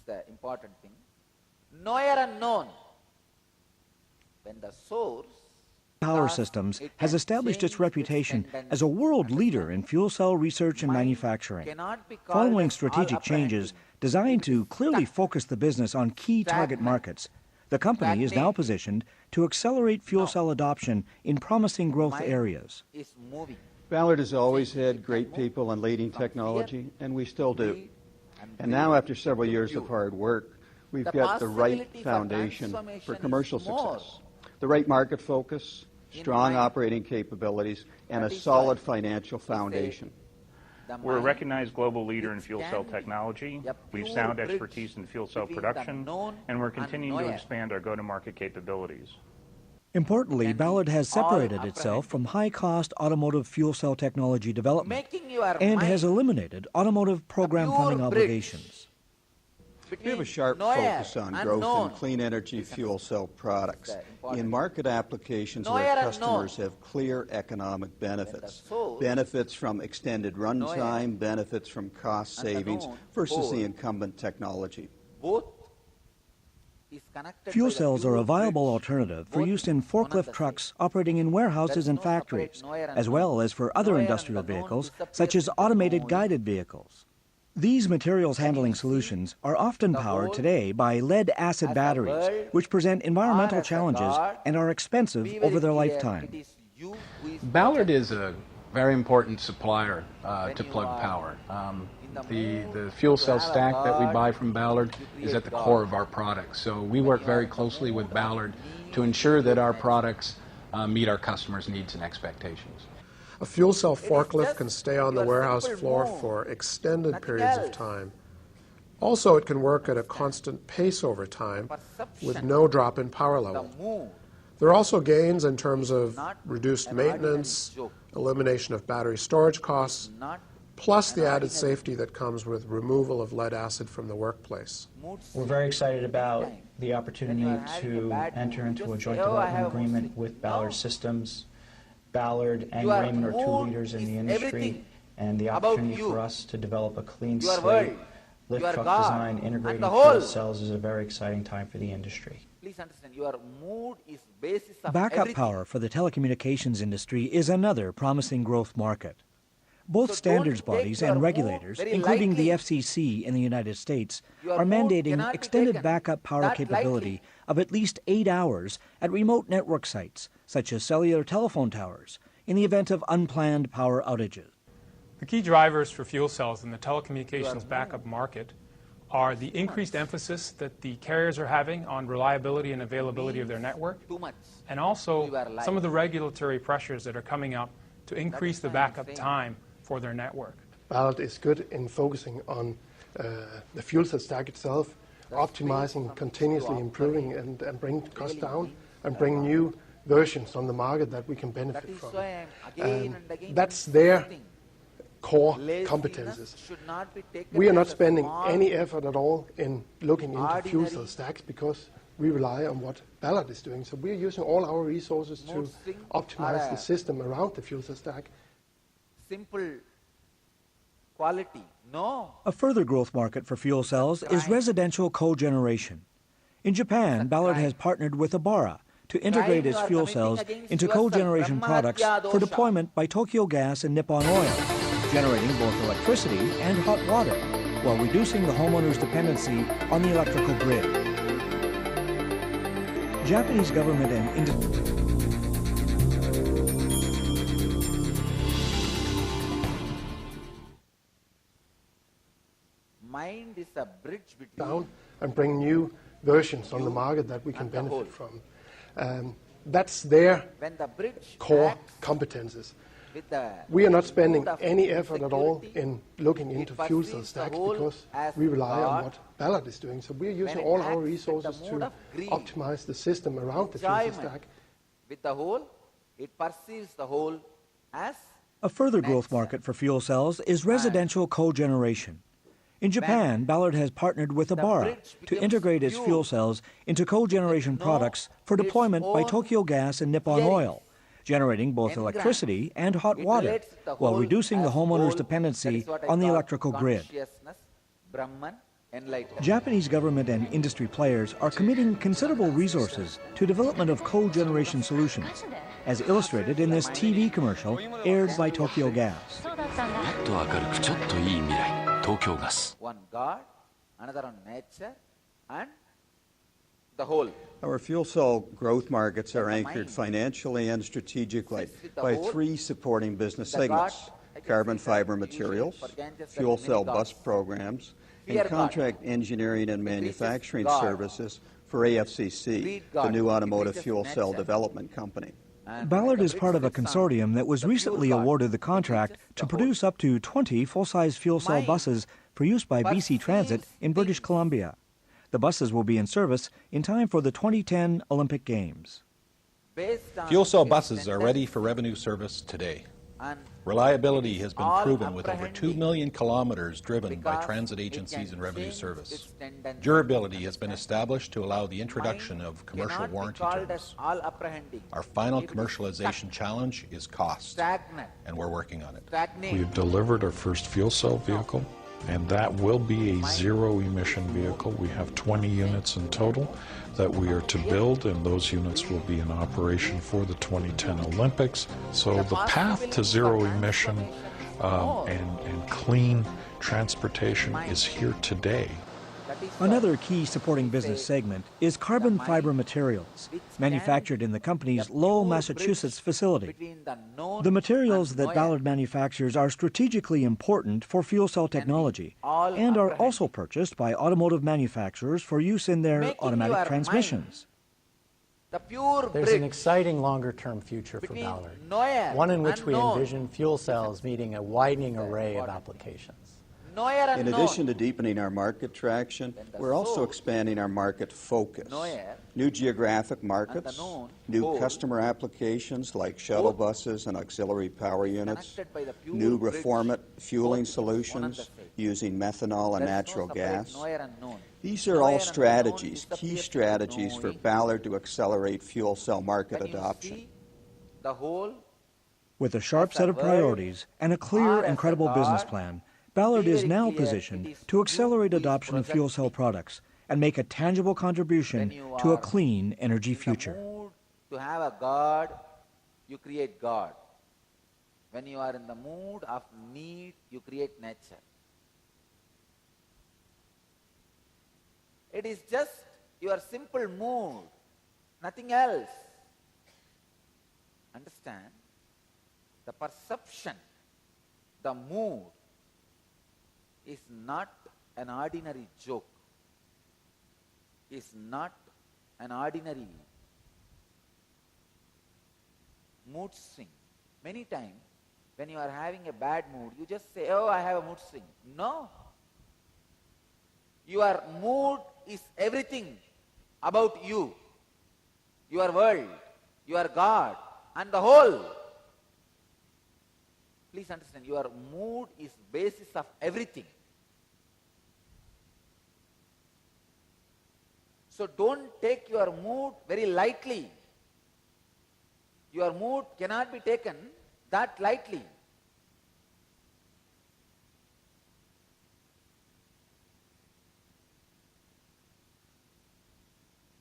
the important thing. Nowhere unknown. When the source Power Systems has established its reputation as a world leader in fuel cell research and manufacturing. Following strategic changes designed to clearly focus the business on key target markets, the company is now positioned to accelerate fuel cell adoption in promising growth areas. Ballard has always had great people and leading technology, and we still do. And now, after several years of hard work, we've got the right foundation for commercial success, the right market focus, strong operating capabilities, and a solid financial foundation. We're a recognized global leader in fuel cell technology. We've sound expertise in fuel cell production, and we're continuing to expand our go-to-market capabilities. Importantly, Ballard has separated itself from high-cost automotive fuel cell technology development and has eliminated automotive program funding obligations. We have a sharp focus on growth in clean energy fuel cell products in market applications where customers have clear economic benefits. Benefits from extended runtime, benefits from cost savings versus the incumbent technology. Fuel cells are a viable alternative for use in forklift trucks operating in warehouses and factories, as well as for other industrial vehicles, such as automated guided vehicles. These materials handling solutions are often powered today by lead-acid batteries, which present environmental challenges and are expensive over their lifetime. Ballard is a very important supplier to Plug Power. The fuel cell stack that we buy from Ballard is at the core of our products. So we work very closely with Ballard to ensure that our products meet our customers' needs and expectations. A fuel cell forklift can stay on the warehouse floor for extended periods of time. Also, it can work at a constant pace over time with no drop in power level. There are also gains in terms of reduced maintenance, elimination of battery storage costs, plus the added safety that comes with removal of lead acid from the workplace. We're very excited about the opportunity to enter into a joint development agreement with Ballard Systems. Ballard and Raymond are two leaders in the industry, and the opportunity for us to develop a clean slate lift truck design integrating fuel cells is a very exciting time for the industry. Please understand, your mood is basis of Backup power for the telecommunications industry is another promising growth market. Both standards bodies and regulators, including the FCC in the United States, are mandating extended backup power capability of at least 8 hours at remote network sites, such as cellular telephone towers, in the event of unplanned power outages. The key drivers for fuel cells in the telecommunications backup market are the increased emphasis that the carriers are having on reliability and availability of their network, and also some of the regulatory pressures that are coming up to increase the backup time for their network. Ballard is good in focusing on the fuel cell stack itself, optimizing, continuously improving, and bring costs down, and bring new versions on the market that we can benefit from. That's their core competences. We are not spending any effort at all in looking into fuel cell stacks because we rely on what Ballard is doing. So we're using all our resources to optimize the system around the fuel cell stack. Simple quality, no. A further growth market for fuel cells is residential cogeneration. In Japan, Ballard has partnered with Ebara to integrate its fuel cells into cogeneration products for deployment by Tokyo Gas and Nippon Oil, generating both electricity and hot water, while reducing the homeowner's dependency on the electrical grid. Japanese government and industry Mind is a bridge between down and bring new versions on the market that we can benefit from. That's their core competences. We are not spending any effort at all in looking into fuel cell stacks because we rely on what Ballard is doing. So we're using all our resources to optimize the system around the fuel cell stack. With the whole, it perceives the whole as a further growth market for fuel cells is residential cogeneration. In Japan, Ballard has partnered with Ebara to integrate its fuel cells into cogeneration products for deployment by Tokyo Gas and Nippon Oil, generating both electricity and hot water, while reducing the homeowner's dependency on the electrical grid. Japanese government and industry players are committing considerable resources to development of cogeneration solutions, as illustrated in this TV commercial aired by Tokyo Gas. One God, another on nature, and the whole. Our fuel cell growth markets are anchored financially and strategically by three supporting business segments: carbon fiber materials, fuel cell bus programs, and contract engineering and manufacturing services for AFCC, the new automotive fuel cell development company. Ballard is part of a consortium that was recently awarded the contract to produce up to 20 full-size fuel cell buses for use by BC Transit in British Columbia. The buses will be in service in time for the 2010 Olympic Games. Fuel cell buses are ready for revenue service today. Reliability has been proven with over 2 million kilometers driven by transit agencies and revenue service. Durability has been established to allow the introduction of commercial warranty terms. Our final commercialization challenge is cost, and we're working on it. We've delivered our first fuel cell vehicle, and that will be a zero-emission vehicle. We have 20 units in total that we are to build, and those units will be in operation for the 2010 Olympics. So the path to zero emission and clean transportation is here today. Another key supporting business segment is carbon fiber materials, manufactured in the company's Lowell, Massachusetts facility. The materials that Ballard manufactures are strategically important for fuel cell technology and are also purchased by automotive manufacturers for use in their automatic transmissions. There's an exciting longer-term future for Ballard, one in which we envision fuel cells meeting a widening array of applications. In addition to deepening our market traction, we're also expanding our market focus. New geographic markets, new customer applications like shuttle buses and auxiliary power units, new reformant fueling solutions using methanol and natural gas. These are all strategies, key strategies for Ballard to accelerate fuel cell market adoption. With a sharp set of priorities and a clear and credible business plan, Ballard is now positioned to accelerate adoption of fuel cell products and make a tangible contribution to a clean energy future. To have a God, you create God. When you are in the mood of need, you create nature. It is just your simple mood, nothing else. Understand? The perception, the mood, is not an ordinary joke, is not an ordinary mood swing. Many times, when you are having a bad mood, you just say, oh, I have a mood swing. No. Your mood is everything about you, your world, your God, and the whole. Please understand, your mood is basis of everything. So don't take your mood very lightly. Your mood cannot be taken that lightly.